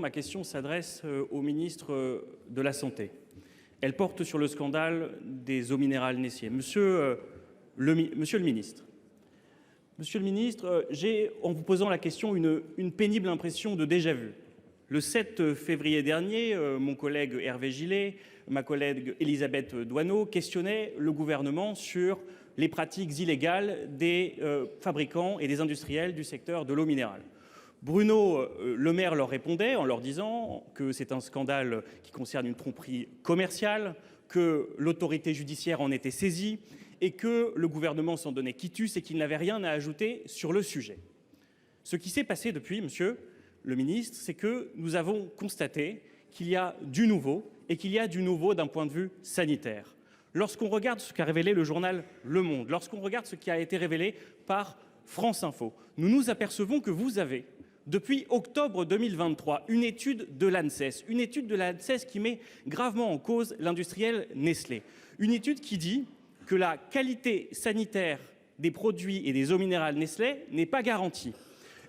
Ma question s'adresse au ministre de la Santé. Elle porte sur le scandale des eaux minérales Nestlé. Monsieur le ministre, j'ai, en vous posant la question, une pénible impression de déjà-vu. Le 7 février dernier, mon collègue Hervé Gillet, ma collègue Élisabeth Doineau questionnaient le gouvernement sur les pratiques illégales des fabricants et des industriels du secteur de l'eau minérale. Bruno Le Maire leur répondait en leur disant que c'est un scandale qui concerne une tromperie commerciale, que l'autorité judiciaire en était saisie et que le gouvernement s'en donnait quitus et qu'il n'avait rien à ajouter sur le sujet. Ce qui s'est passé depuis, monsieur le ministre, c'est que nous avons constaté qu'il y a du nouveau et qu'il y a du nouveau d'un point de vue sanitaire. Lorsqu'on regarde ce qu'a révélé le journal Le Monde, lorsqu'on regarde ce qui a été révélé par France Info, nous nous apercevons que vous avez, depuis octobre 2023, une étude de l'ANSES qui met gravement en cause l'industriel Nestlé. Une étude qui dit que la qualité sanitaire des produits et des eaux minérales Nestlé n'est pas garantie.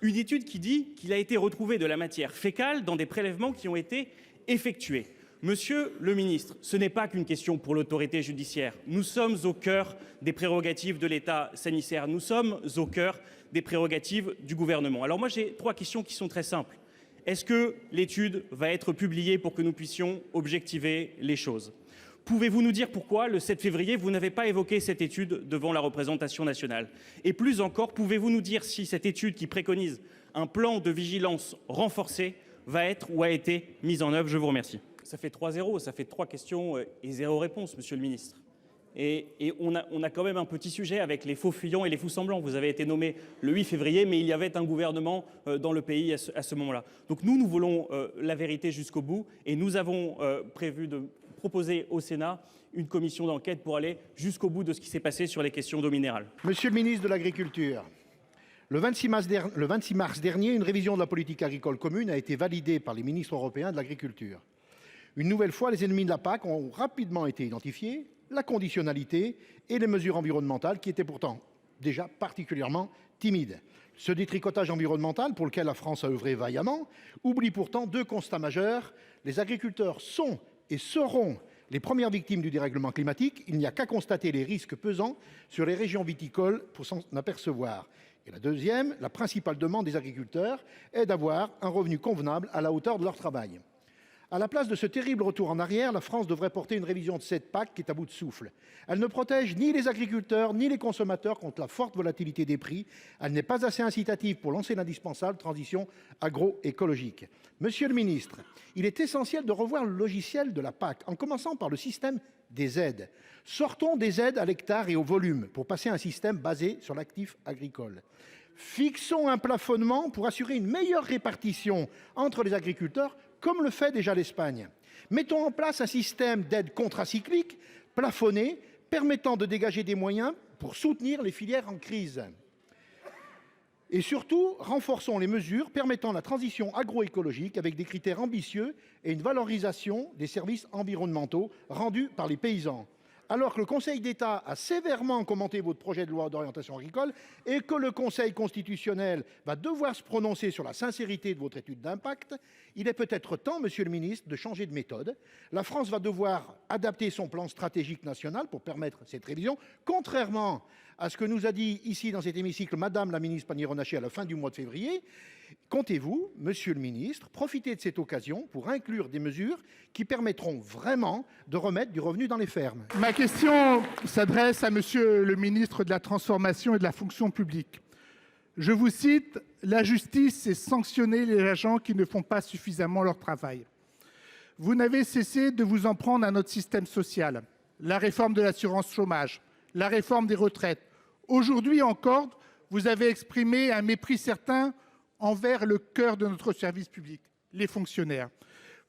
Une étude qui dit qu'il a été retrouvé de la matière fécale dans des prélèvements qui ont été effectués. Monsieur le ministre, ce n'est pas qu'une question pour l'autorité judiciaire. Nous sommes au cœur des prérogatives de l'État sanitaire. Nous sommes au cœur des prérogatives du gouvernement. Alors moi, j'ai 3 questions qui sont très simples. Est-ce que l'étude va être publiée pour que nous puissions objectiver les choses ? Pouvez-vous nous dire pourquoi, le 7 février, vous n'avez pas évoqué cette étude devant la représentation nationale ? Et plus encore, pouvez-vous nous dire si cette étude qui préconise un plan de vigilance renforcé va être ou a été mise en œuvre ? Je vous remercie. Ça fait 3-0, ça fait 3 questions et 0 réponse, monsieur le ministre. Et on a quand même un petit sujet avec les faux fuyants et les fous semblants. Vous avez été nommé le 8 février, mais il y avait un gouvernement dans le pays à ce moment-là. Donc nous voulons la vérité jusqu'au bout et nous avons prévu de proposer au Sénat une commission d'enquête pour aller jusqu'au bout de ce qui s'est passé sur les questions d'eau minérale. Monsieur le ministre de l'Agriculture, le 26 mars dernier, une révision de la politique agricole commune a été validée par les ministres européens de l'Agriculture. Une nouvelle fois, les ennemis de la PAC ont rapidement été identifiés, la conditionnalité et les mesures environnementales qui étaient pourtant déjà particulièrement timides. Ce détricotage environnemental, pour lequel la France a œuvré vaillamment, oublie pourtant 2 constats majeurs. Les agriculteurs sont et seront les premières victimes du dérèglement climatique. Il n'y a qu'à constater les risques pesant sur les régions viticoles pour s'en apercevoir. Et la deuxième, la principale demande des agriculteurs est d'avoir un revenu convenable à la hauteur de leur travail. À la place de ce terrible retour en arrière, la France devrait porter une révision de cette PAC qui est à bout de souffle. Elle ne protège ni les agriculteurs ni les consommateurs contre la forte volatilité des prix. Elle n'est pas assez incitative pour lancer l'indispensable transition agroécologique. Monsieur le ministre, il est essentiel de revoir le logiciel de la PAC, en commençant par le système des aides. Sortons des aides à l'hectare et au volume pour passer à un système basé sur l'actif agricole. Fixons un plafonnement pour assurer une meilleure répartition entre les agriculteurs, comme le fait déjà l'Espagne. Mettons en place un système d'aide contracyclique plafonné, permettant de dégager des moyens pour soutenir les filières en crise. Et surtout, renforçons les mesures permettant la transition agroécologique avec des critères ambitieux et une valorisation des services environnementaux rendus par les paysans. Alors que le Conseil d'État a sévèrement commenté votre projet de loi d'orientation agricole et que le Conseil constitutionnel va devoir se prononcer sur la sincérité de votre étude d'impact, il est peut-être temps, monsieur le ministre, de changer de méthode. La France va devoir adapter son plan stratégique national pour permettre cette révision, contrairement à ce que nous a dit ici dans cet hémicycle Madame la ministre Pannier-Runacher à la fin du mois de février. Comptez-vous, monsieur le ministre, profiter de cette occasion pour inclure des mesures qui permettront vraiment de remettre du revenu dans les fermes ? Ma question s'adresse à monsieur le ministre de la Transformation et de la Fonction publique. Je vous cite, « La justice, c'est sanctionner les agents qui ne font pas suffisamment leur travail. » Vous n'avez cessé de vous en prendre à notre système social. La réforme de l'assurance chômage, la réforme des retraites. Aujourd'hui encore, vous avez exprimé un mépris certain envers le cœur de notre service public, les fonctionnaires.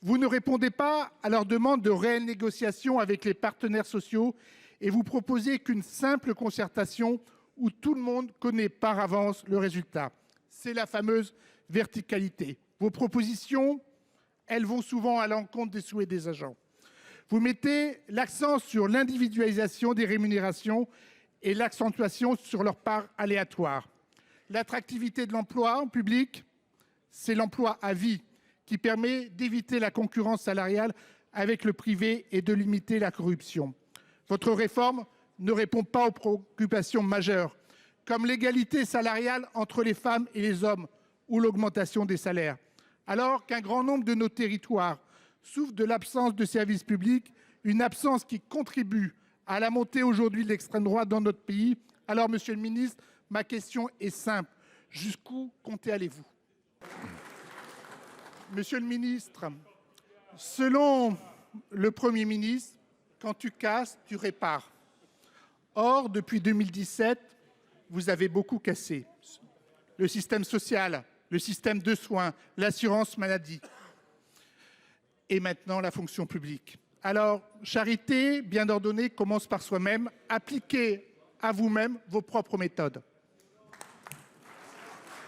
Vous ne répondez pas à leur demande de réelle négociation avec les partenaires sociaux et vous proposez qu'une simple concertation où tout le monde connaît par avance le résultat. C'est la fameuse verticalité. Vos propositions, elles vont souvent à l'encontre des souhaits des agents. Vous mettez l'accent sur l'individualisation des rémunérations et l'accentuation sur leur part aléatoire. L'attractivité de l'emploi en public, c'est l'emploi à vie qui permet d'éviter la concurrence salariale avec le privé et de limiter la corruption. Votre réforme ne répond pas aux préoccupations majeures, comme l'égalité salariale entre les femmes et les hommes ou l'augmentation des salaires. Alors qu'un grand nombre de nos territoires souffrent de l'absence de services publics, une absence qui contribue à la montée aujourd'hui de l'extrême droite dans notre pays, alors, Monsieur le ministre, ma question est simple. Jusqu'où comptez aller-vous? Monsieur le ministre, selon le Premier ministre, quand tu casses, tu répares. Or, depuis 2017, vous avez beaucoup cassé. Le système social, le système de soins, l'assurance maladie et maintenant la fonction publique. Alors, charité bien ordonnée commence par soi-même. Appliquez à vous-même vos propres méthodes.